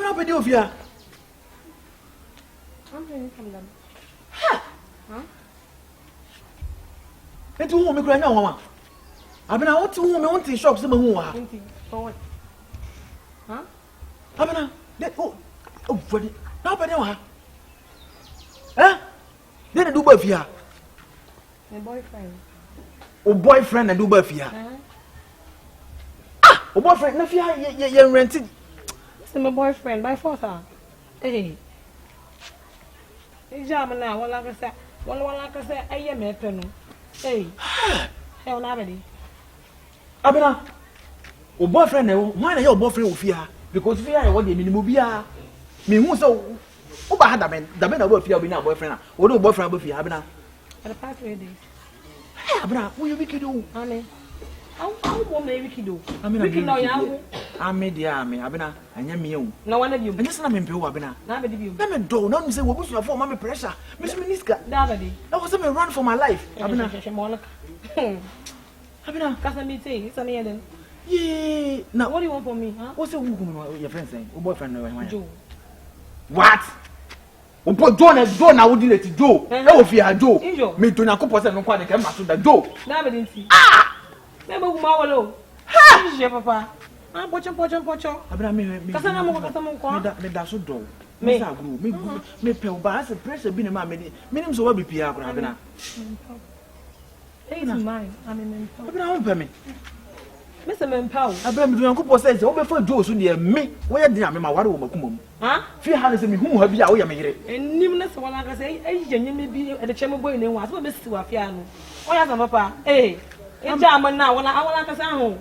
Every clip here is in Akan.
Abena open your fear. I'm hearing from them. Ha! Huh? And to whom me cry now, Mama? Abena, what to whom I want to shop some more? For what? Huh? Abena, that for the now, Abena. Huh? Then I do both here. My boyfriend. Oh, boyfriend, and do both here. Ah! Oh, boyfriend, no fear, you're rented. It's my boyfriend by force. Hey. It's German now. Well, like I said, I am a pen. Hey. Hell, nobody. Abena. Oh, boyfriend, why are your boyfriend with fear? Because fear, what the minimum be. Me who so. Oh, but had the men about fear being a boyfriend. What do boyfriend with fear, Abena? For the past 3 days. Hey, Abena, what you wicked do? I mean, how won't they wicked do? I mean, we can know you. I made the army, Abena, and Yamiu. No one of you. And just let me be Abena. Nobody you. Let me do, not say, what was your form, pressure. Miss Miniska. Nobody. I was a run for my life. Abena. Abena. Casamity, it's an end. Yeah. Now, What do you want from me, huh? what's your friend saying? Oh, boyfriend, Joe. What? O boy John na wodi let Joe. E wo fi ha Joe. Me to Yakobose no kwa de ke ma so da Joe. Na be nti. Ah! Me be gu ma wolo. Ha! Je papa. Ah pocho. Abena me. Kasa na mo ko. Me da so do. Me sa gru. Me pe ba as pressure bi ne ma me nim so wa bi pia akura Abena. Hey, it's mine. I mean, Abena won pe me. Mr. Mempao. Abena me Yakobose say o be fa Joe so ne me. Wo ye din me ma ware wo makumom. Huh? Fi ha se me hu ha bi a wo ye me yire. Enim na se wala ka se e jenye me bi e de cheme boy ne wa so be si wa fia no. O ya sama papa. Eh. E ja am na wala ka sa ho.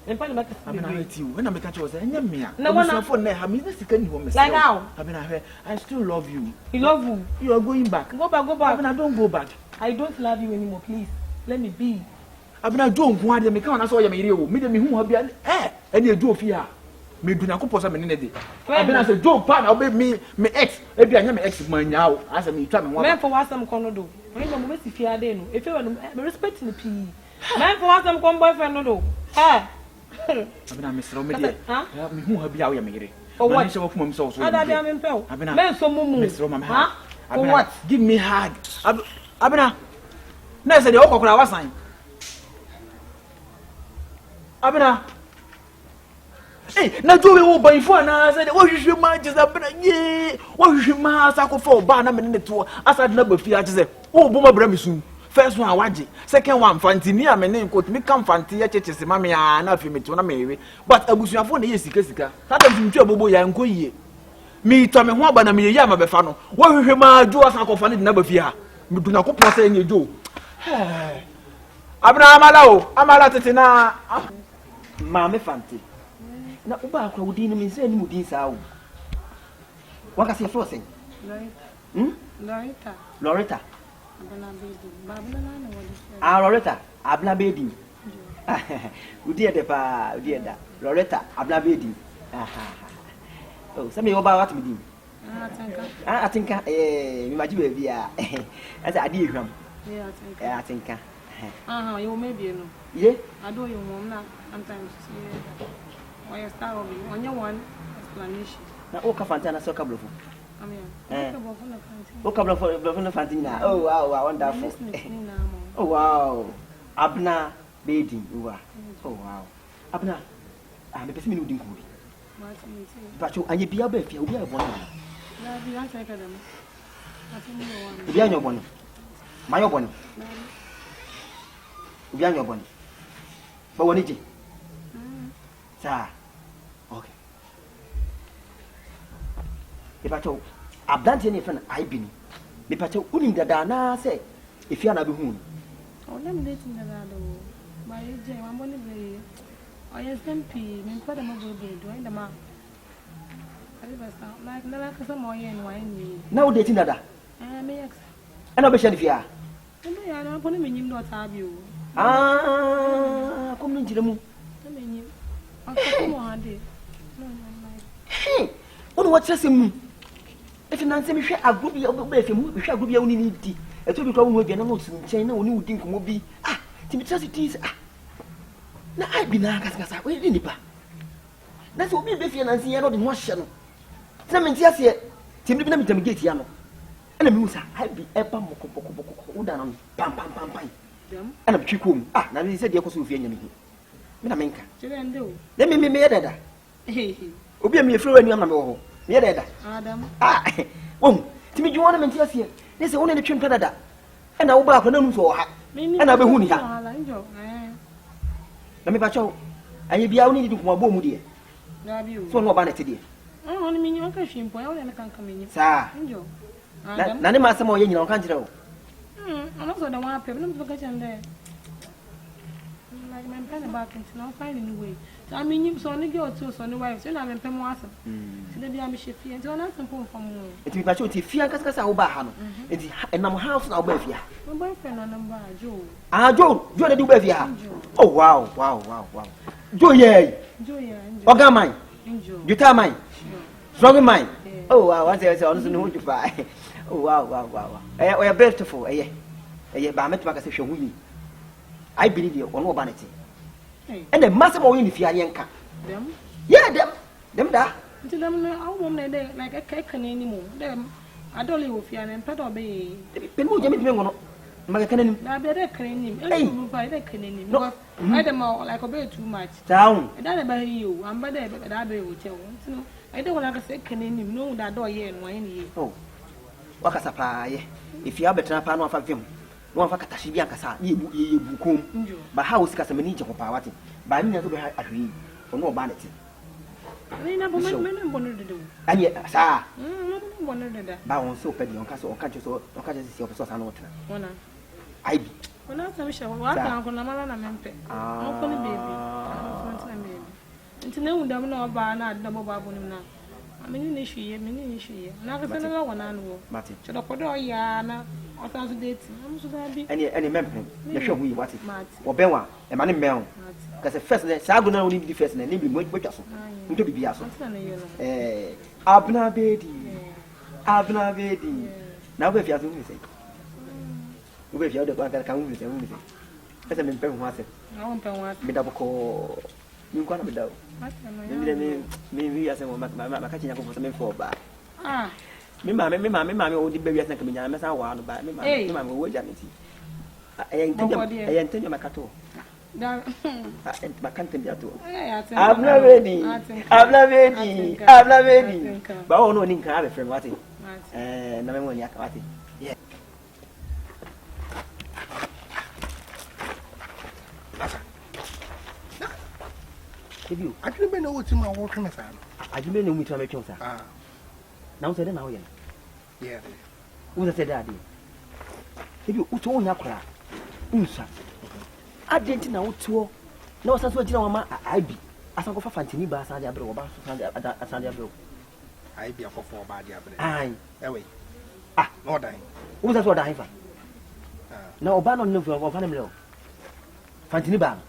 Empa le maka. Abena hati wo na me ka che wo say enya me a. Na wana phone na ha me na sika ni wo me say. Like how? Abena I still love you. You love who? You are going back. Go back. Abena don't go back. I don't love you anymore, please. Let me be. Abena Joe nko ade me ka na so ye me yire wo. Me de me hu ha bia ene Joe fi a. Me du Yakobose me ne de. Abena say Joe pa na obe me ex e bia nya me ex man nya wo. Asa me twa me ho. Men for wasam kono do. When no me si fi ade no. If you me respect ni pi. Men for wasam kon boyfriend no do. Abena me sro me de. Me hu ha bia wo ye me yire. What? Me se wo fuma me so so. Ada dia me mpel. Abena. Men so mumu. Me sro ma me ha. For what? Give me hug. Abena. Na say de okokora wasan. Abena. Hey, na Joe wo ban fo na say wo hwehwe ma je Abena ye. Wo hwehwe ma asako fo ba na me ne to asade na ba fi a je say wo bo ma bra me su. First one waje, second one fanti ni amene nkot mi kan fanti ya chechese ma me ya na afi me to na mewe. But abusuafo na ye sika. Tata ntwa bobo ya nko yie. Mi to me ho aba na me ye ya ma be fa no. Wo hwehwe ma Joe asako fa ne na ba fi ha. Mi du na kopon say nye Joe. Abena amala tete na ma me fanti. Na uba akwa wudi ni me say ni mudin sa wo. Waka se fro say. Loretta. Loretta, Abna Bedi. Udi edepa, udi eda. Loretta, Abna Bedi. Oh, some you about what me do. I think me maji baby ah. As I did him. Yeah, I think. You maybe no. Yeah. I do your mom now sometimes. Why you start on your one explanation. Na o ka fantana so kablo. Oh, come on, Fantina. Oh, wow, wonderful. Oh, wow. Abna Bedi. Oh, wow. Abna, I'm a person who didn't go. But you and you be a baby, you'll be a one. Be on your one. My one. Be on your one. But what is it? Sir. Okay. If I told Abdante ne fan I been. Me pacho unim dada na say if you na be hu. Oh, let me let dada do. My je wan boni be. O yes MP, me pa da mo go be do in ma. Ari basta. Like na ka some moye en wan ni. Now dating dada. Me ex. Ana be share fia. Me ya na boni me nyim do ta bi o. Kom ni jire mu. Me nyim. O ko mo hande. No, like. Hey, ono what say mu. If you nanse me hwe agro bia obebe fe mu hwe agro bia woni ni di eto bi kwa wo hwe na no tun chen na woni wudi nkomo bi timi trust this na ai bi na kasa we ni nipa na so obi be fe nanse ye no de ho hye no Tell me, yes, yet. Tim didn't tell me get yano. And the musa, I be a bum, down, pam, pam, pam, pam. And a chicken. Ah, now he said, you're going to be me. Minamenka. Let me make that. Obi me free when you am no. Me that. Adam. Ah, Timmy, you want to here. This is only the trim pedada. And I will back on them for her. And I be who ni ha. Let me patch out. And you be only to my boom, dear. So no vanity, dear. Oh, only mean you can shim for and I can come in. Sir, none of my some more in your country. I'm also the one people look at them there. Like my pen about it, now finding a way. I mean, you saw only go to son wife, so I'm in Pemoasa. So they be a ship and so I'm from home. It will be a fear because I will buy him. It's a number house now, Bevia. My boyfriend on number Joe. Ah, Joe, you're the do Bevia. Oh, wow. Joe, yeah. Oga mine. You tell mine. Strong mine. Oh, wow, I say, honestly, no to buy. Oh, wow. We are beautiful, eh? But I met my association. I believe you on no vanity. And the massive in the Fianca. Them? Yeah, them da. To them, I won't like a cake anymore. Them, I don't live with Fian and Pet or Bay. Pemu Jimmy, my cannon. I better claim him. I can no, I don't know, like a bit too much. Down. I don't about you. I'm better, but I will tell you. I don't like a second him, no, that door here and wine here. Oh, what a supply. If you have a trap of him. One for Katashibian Casa, you book but how is Casamanicha for power? By me, I agree for no vanity. I never wanted to do. And yet, sir, Bow so petty on Castle or catches or catches your sauce and water. I be. When I wish I was on a man and Mempe. Ah, baby. Until no one know about that double babu now. I mean, issue, now I know one animal. Martin, should I put all yana? Any member, you show me what it or Bewa, a man in Bell. Because the first, Sago now need the first and maybe much better. To be Biaso. Abna baby. Now, if you are doing it, if you are the one that can with everything. As I mean, Penwater, I won't be double call. You can't be doubt. Maybe as I'm catching up for something for back. Ah. Me mammy, old baby, I think I'm a while about me, mammy, would Janity. I intend you, my cattle. My country, I'm not ready. I'm not ready. But oh, no, Ninka, have a friend, what it? And no one yak, what it? Yeah. I didn't know what's in my water, my son. I didn't know which I make you, sir. Now said now, yeah. Who said that? If you told your cry, I didn't know to no such what I be. As I go for Fantini Bass and Abro, Sandia. I be a for body. Aye, away. Ah, no dying. Who's that what I have? No, ban on no of animal. Fantini Bam.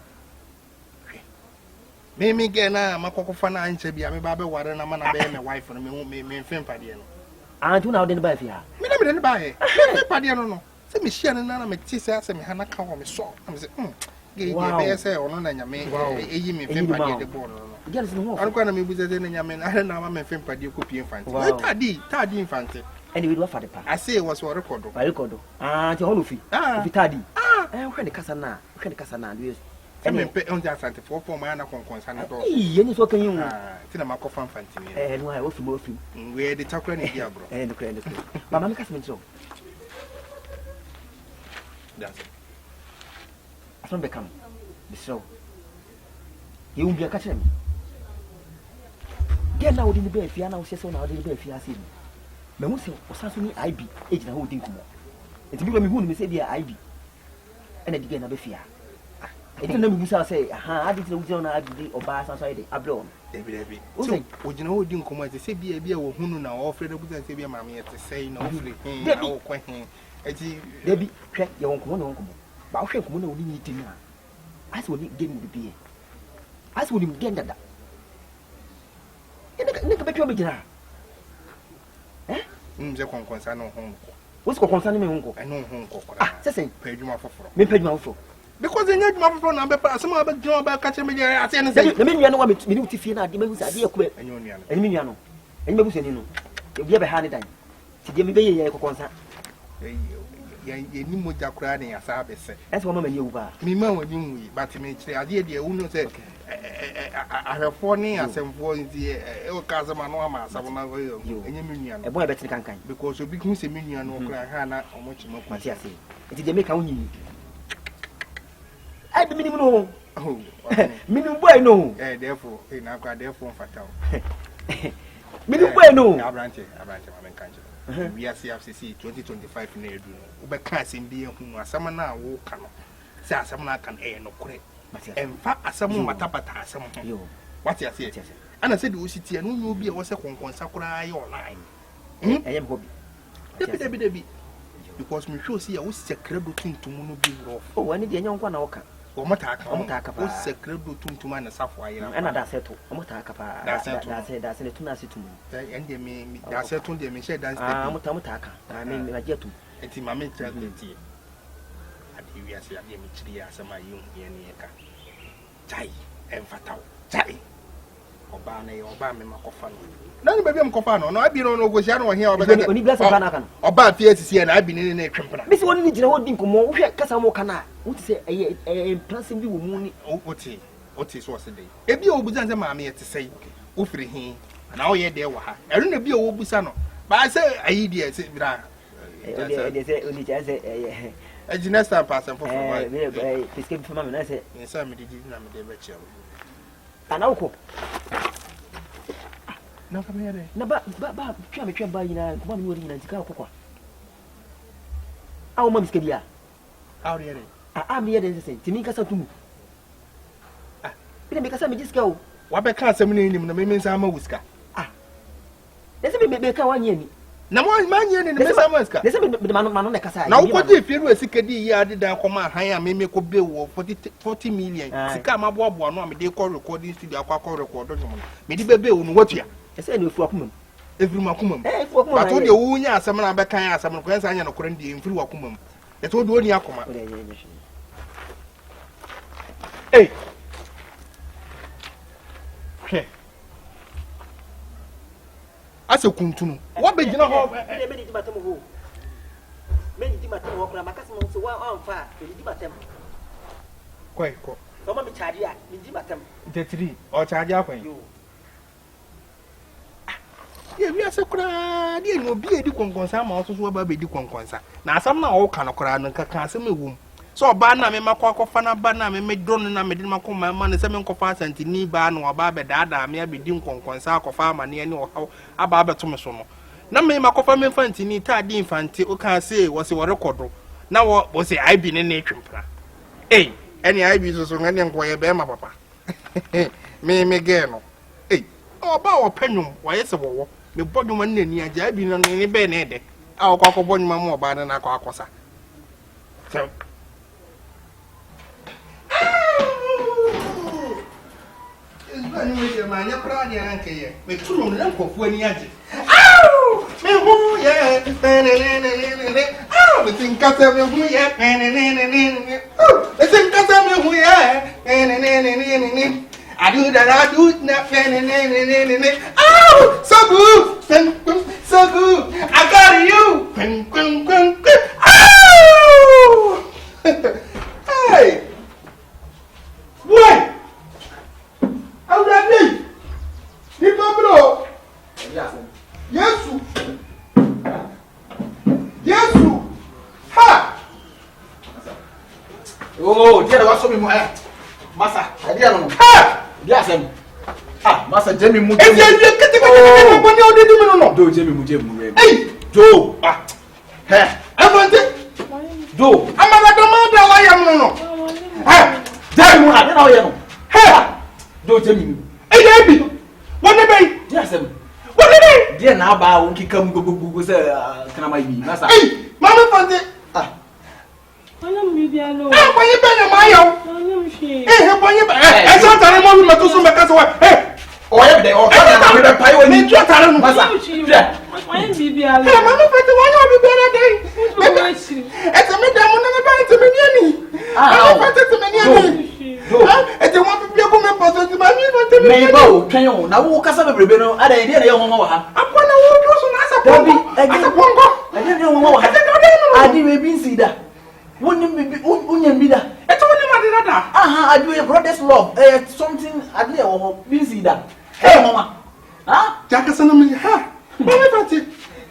Me get now, my cocoa fan and say, I'm a baby water and I'm a wife and me film paddy. I do now then buy here. Me never buy it. Paddy, I don't know. Say me share and I make tea says and Hannah come on me so. I'm saying, gay, I say, or no, and you may me film paddy the border. I'm going to be with the Yaman. I don't know, I'm a film paddy could be infant. Tardy infant. And you will offer the part. I say it was for record. I record. Ah, the whole fee. Ah, tardy. Ah, I'm going to Casana. Casana. And then pay on that for my other concern at all. Yes, what can you? Cinema coffin fancy. And why also both you? Where the chocolate is here, bro. And the credit. Mamma Casman so. That's it. I don't become the show. You won't be a catcher. Get now in the bed, Fiana, says on our little bed, Fiasin. Memusi was something I be, agent holding come. It's because me who may say, dear I be. And again, I be fear. I didn't know say, I didn't know I did or buy outside the abroad. David, so, would you know, didn't come to say, be a beer or who now offered to say, mammy, to say no, quite him. Debbie, crack your own common uncle. But I'll shake one only need to know. As would it give me the beer. As would him get that. Nick, bet you begin. Eh? The concern no home. What's concerning me, uncle? I know home. Ah, say, pay you off for me, pay you off for. Because they need my phone number, some other job about catching me. I say, let me know what me to fear. I didn't use idea quick. And you know, And you say, no, you ever had it done. To give me a consa. You need to cry as I say. That's what you are. Me, when but me, I did the owner said, I have 4 years and 4 years, El Casamanoa, Savannah, and Union, a boy better can kind because you become a million or Hannah or much more. It is a make only. I don't know. Oh, minimum boy, no. Therefore, in our car, therefore, fatal. Minimum boy, no. I branch, I'm country. We are CFCC 2025 in Edu. But class in being whom a summer now will come. Say, someone can air no correct. And fact, someone matapata, some you. What you say? And I said, we sit here, no, you'll be a second consacra your line. I am hobby. Debbie, because me sure see I was secret looking to Mono be rough. Oh, I need a young one. O mataka o secreto tuntum na safo ayira na da seto o mataka pa da se ne tuna situm ende me da seto de me she dance mataka me na jetu enti ma me try enti ade wi ase ade me chiri asema yi hu ye ne ka chai emfataw chai oba na ye oba me makofa no na ni bebe makofa no no abi no go sia no he oba de oni bless pana kan oba fie sisi na abi ne twempena me se woni ni gina ho din komo wo hwe kasa mo kana wuti se plan bi wo mu ni oti so se dey ebi o buza nse maame ye te sei wo firi hin na wo ye de wa ha eru na bi o busa no ba se ayi de se bra de se oni ja se next time pass for me fiske bi fama me na se nsa me didi na me de be che ana uko na kama yare na ba twa ba yina kuma me wori yina tika kokwa awu ma miske bia awu yare me yede nse timi kasa tumu bi me kasa me jiska o wa be ka asem na enim na me nsa ma wuska dese me ka wanye ni na mo manye ni me nsa ma wuska dese me mano na kasa na wo di firu esika di ya de dan koma han a me ko be wo 40 million sika ma boabo no me de ko recording studio akwa record no me di bebe wo no watua ese na efu akumam efiri makumam ba to de wo nya asem na be kan asem no ko ensa nya no koran di efiri wakumam de to do ni akoma hey okay ase kuntunu wo be gina ho me di batem ho me di batem ho kra makasi mo so wa amfa me di batem koi ko so ma me charge ya me di batem 33 o charge akwan ye wi ase kra di no bi edi konkonsa ma so so ba be di konkonsa na asam na wo kan kra no kaka asem ewum so ba na me makwa fa na ba na me drone na me di makwa ma na se me nkofa santini ba na oba be dada me abedi nkonkonsa akofa amane ne o aba beto me so no na me makwa me fantini ta di infanti o kan se wo se wo record na wo se I bi ne twempra eni I bi so ngane nkoye be ma papa me ge no oba wo panum wo yese wo me bodum man nani aja bi no ne be ne de a wo kwakọ bodum ma oba na akọ akosa so Ani we ma nya pra ni anke ye me tulu ne nkofu ani age me hu ye me tinkata me hu ye me tinkata me hu ye I do that so good so good I got you hey boy how that be ni bro Yesu ha oh dia wa so mi mo masa dia no ha dia sem masa jemi mu jemi kete mo ni odedi mi no do jemi mu do avante do amara do ma da wa yam no jemi mu na na wa yam do jemi mu ebi woni be dia sem woni be dia na ba won kikam gugugu se kana mai bi masa mama fante Ana mi bi alo. Boye be na ma yo. Ana mi fi. Boye be. So tare mo mi to so me ka so wa. Oye de o ka na me be pai we ni tu tare no masa. Boye bi alo. Mama fante wa yo bi be na dey. Me be chi. Me da mo na me ba ti me ni ani. Mama fante ti me ni ani. Mo bi bi ko me poso ti ma mi fante Mebo, can you now cast up a rebellion? I didn't know how. Upon a wood person as a bongo. I didn't know how. I didn't see that. Wouldn't be that. It's only my brother. I do a brother's love. Something I didn't see that. Hey, Mama. Ah, Jackson, ha.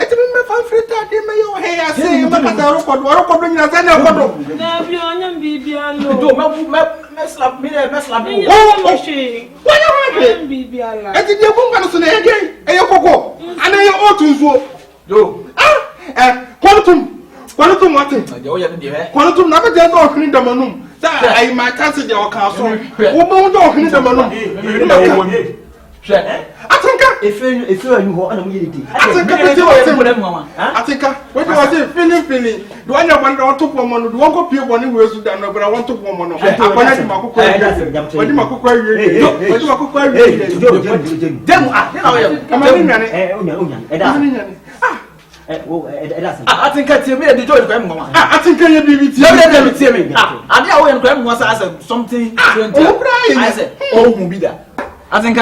It's a member free that they may hair say, but I don't bring us any of them. Don't mess up me, mess up me. Oh, why be I did your woman again, and your cocoa, and then your autos. Do Quantum Martin, Quantum never did not clean the manum. I might answer your castle. Woman don't clean the manum. I think if you are new on immunity, I think when you are feeling, do I not want to put one on the one copy of one who is done, but I want to put one on I think I tell me the joy of grandma. I think I tell me. I know when grandma says something. I said, oh, Mubida. I think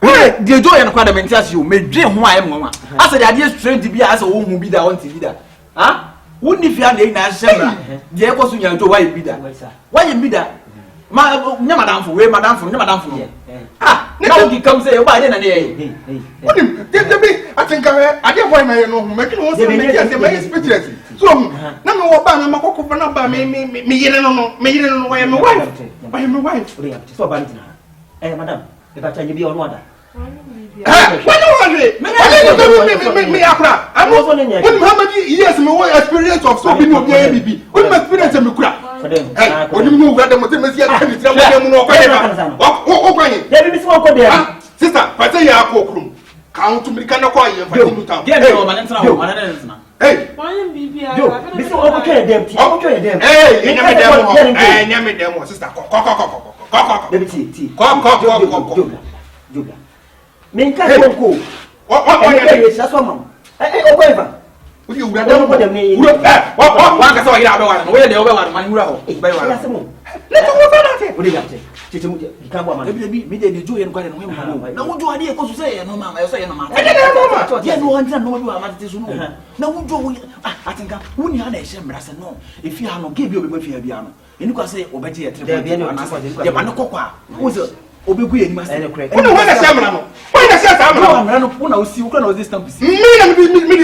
the joy and quadament as you may dream who I am. I said, I just trained to be as a woman be that on TV. Ah, wouldn't if you had a national, the echoes in your joy, why be that? Why you be that? Madame for where Madame from Madame for ah, now he comes say, why then? I think I didn't want my own making was the speechless. So, no more ban, I'm a cocoa for me, why am my wife? So, Madame, if I tell you be on water. Me, I'm not on how many years my experience of so being baby. What my experience of me crap. What do you know where the Messiah is? Sister, I say, I cook. Count to me, can I call you? Get no man. Hey, Mr. Okay, them. Hey, never them, sister. Me can't go. What is that woman? Over. Would you rather put them in? What I saw you out where they over one row. Let's go. You can't want me to do and quite a woman. No one do idea to say, no, mamma, I say, no, mamma. Yes, no one know you are matter. No one do. I think I wouldn't have a shame. I said, no, if you have no give you a bit of piano. You can say, obey the Panacoa. Who's it? Obey you must have correct. When I say, when I said, I'm going to see you can this time. Me,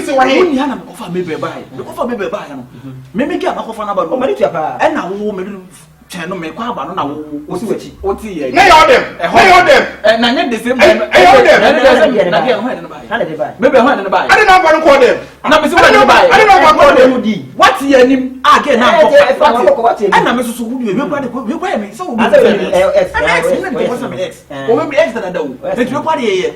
so I am offer maybe buy. Offer maybe buy. Maybe get a offer about and I will channel make up on our what's here. They are them, and I get the same. Maybe I want to buy. I don't know what to call them. I don't know what to buy. What's your name? Again, and I'm so good. You buy me so I'm X. Or maybe X that I do. It's your party.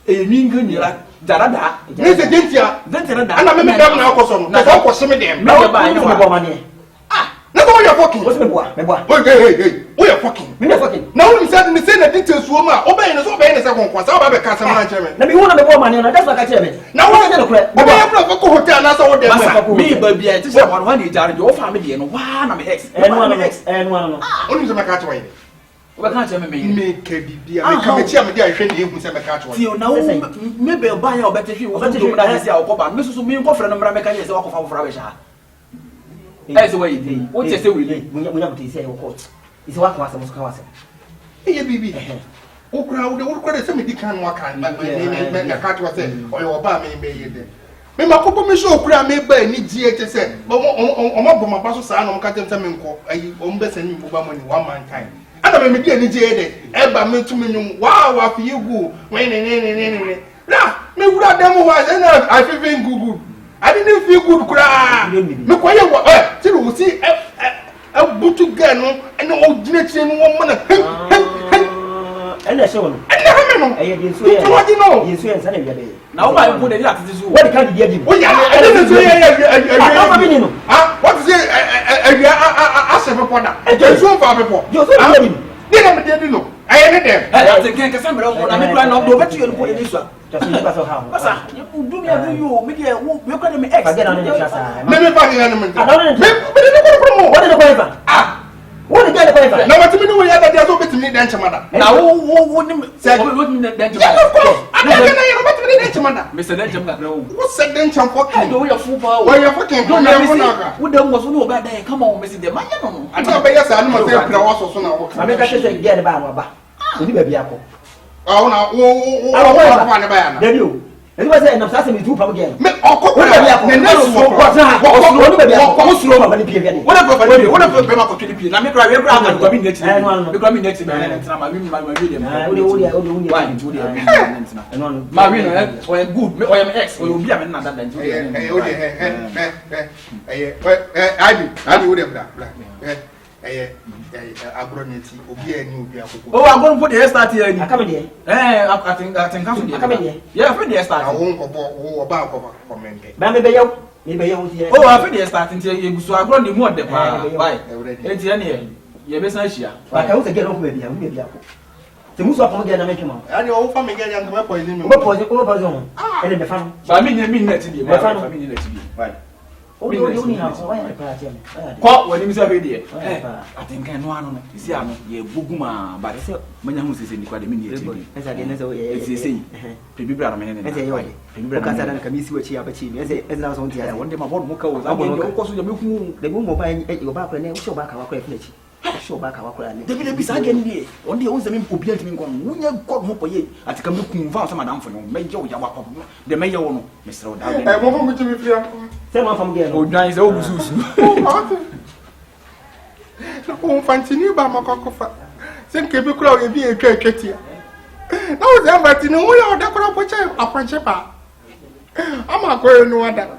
A mean good, you like Darada. There's a danger. Then I'm a man now for some. That's what some of them. No, buy no money. No, you're fucking. What's my boy? Hey, we are fucking. We are fucking. Now, we said the same details, woman. Obey us, obey us. I won't pass out a customer. Let me want to be money, and that's what I tell me. Now, I'm going to quit. But I have no hotel, and that's all they me, baby. I just want one you are your family, and one I'm X, and one X, and one. Only to my catch away. What can't you make KBB? I come and tell me, I train you with some catch away. Now, maybe I'll buy your better shoe. What you have to about Mrs. Mean Coffin and American walk of our that's the way it is. What you say we have to say, of course. It's what was the most. Hey, baby. Oh, crowd, what could I say? We can't walk on my name. I can't say, or your bar may be there. May my couple me show crowd may buy any GH said, but on my pastor, son, on Captain Taminko, I own best and move money 1 man time. And I may be any GH, ever meant to me. Wow, after you go, when now, me would have done was I feel very good. I didn't feel good cry. Look why you were. You see a booty girl and old Jination woman. And I saw him. I didn't say what you know. You say, now I put it up to this. What can you get him? I didn't say, what is it? I said, I just saw Papa. You saw him. Didn't know. I had them. I think I can't over to you and put this one. Just how. You do me a you, media, you can make X. I get on the class. Maybe I don't know. What is the paper? What the guy by? Now what do you know we have that there's over to me dance mother. Now who say what mean dance mother? I don't know what to me dance mother. Mr. Dance mother. What's that dance fucking? Do your full power. Why you fucking don't know? Who don't was no bad day. Come on, Mr. Demand. I don't pay us animal therapy also soon. I make a get about Baba. You baby apple. Oh now, oh, Then you. It was an assassin with 2 pounds again. Whatever, oh, I'm going to put the hairstyle here. I come in here. I think I come in here. Yeah, for the hairstyle. I won't go about comment. Maybe you. Oh, I feel starting to so I grow the more the why. It's any your business here. But I also get over maybe. The most of them get a make him. And your family get young poison. What was it over zone? And in the farm. So I mean, let it be. Right. Oh, you only have what when you say video? I think I know. You see, I'm a buguma, but I say, when you say, you quite a minute. As again, as I say, people are men. As I say, people can come see what you have achieved. As I was on the other one, my one more I want to go to the boom by your back and show back our crayfish. Show back our clan. The village again here. Only owns the men who built me one. When you got more for ye, I take a look and found some down for you. Major Yawap, the mayor, Mr. O'Dowd. I won't be with you. Someone from again. Oh, nice old Zeus. Oh, fancy by my cockle. Think you could be a cake here. No, ever to know all that crop which I punch a I'm not going no other.